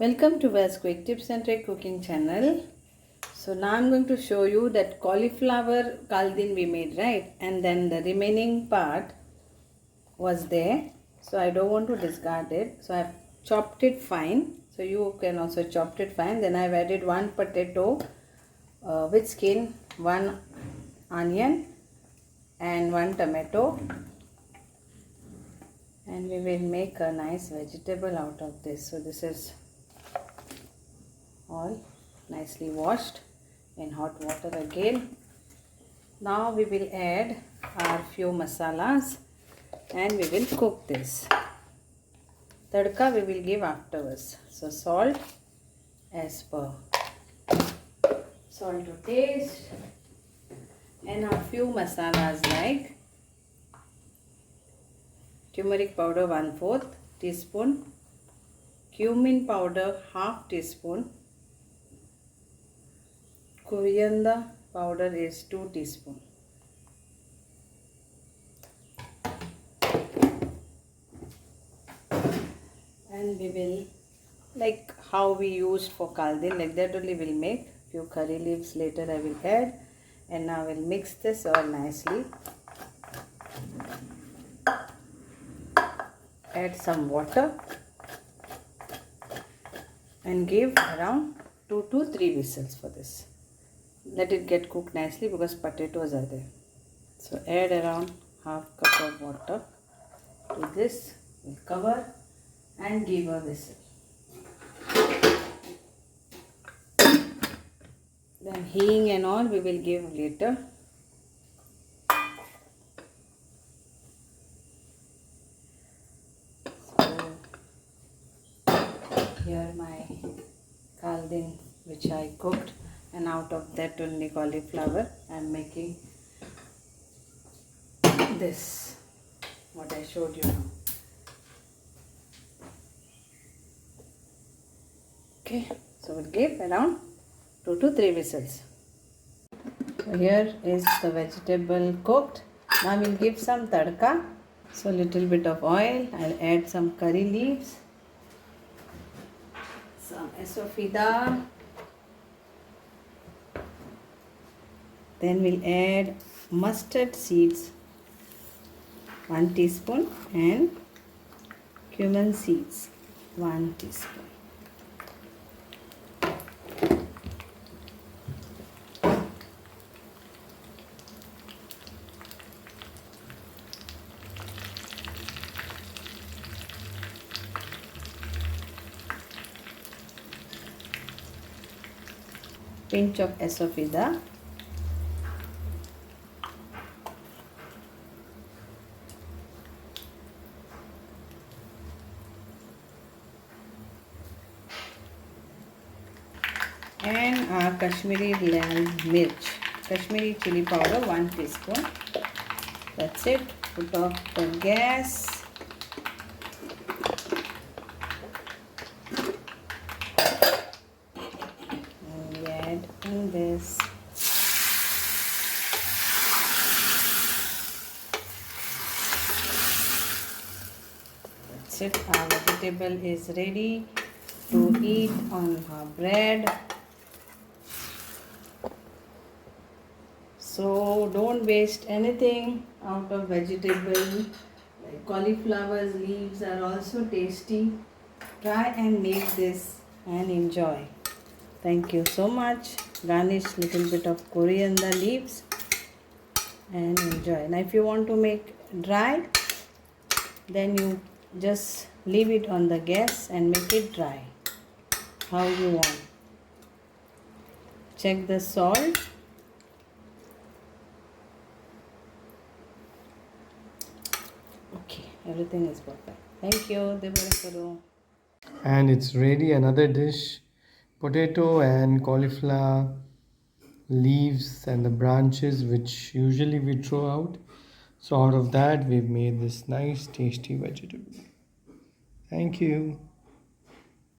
Welcome to Val's Quick Tips and Trick cooking channel. So now I'm going to show you that cauliflower kaldin we made, right? And then the remaining part was there. So I don't want to discard it. So I've chopped it fine. So you can also chop it fine. Then I've added one potato with skin, one onion and one tomato. And we will make a nice vegetable out of this. So this is all nicely washed in hot water again. Now we will add our few masalas and we will cook this. Tadka we will give afterwards. So salt as per salt to taste, and a few masalas like turmeric powder 1/4 teaspoon, cumin powder 1/2 teaspoon, coriander powder is 2 teaspoon. And we will, like how we used for kaldin, like that only we'll make. Few curry leaves later I will add, and now we'll mix this all nicely. Add some water and give around 2 to 3 whistles for this. Let it get cooked nicely because potatoes are there. So add around 1/2 cup of water to this. We'll cover and give a whistle. Then hing and all we will give later. So here my kaldin which I cooked, and out of that only cauliflower I am making this what I showed you now. Okay, so we'll give around 2 to 3 whistles. So here is the vegetable cooked. Now we'll give some tadka. So little bit of oil. I'll add some curry leaves, some esofida. Then we'll add mustard seeds 1 teaspoon and cumin seeds 1 teaspoon. Pinch of esofida. And our Kashmiri lal mirch, Kashmiri chili powder 1 teaspoon. That's it. Put off the gas. And we add in this. That's it. Our vegetable is ready to eat on our bread. So don't waste anything out of vegetable. Like cauliflower's leaves are also tasty. Try and make this and enjoy. Thank you so much. Garnish little bit of coriander leaves and enjoy. Now if you want to make dry, then you just leave it on the gas and make it dry how you want. Check the salt. Okay, everything is perfect. Thank you. And it's ready. Another dish, potato and cauliflower leaves and the branches which usually we throw out. So out of that we've made this nice tasty vegetable. Thank you.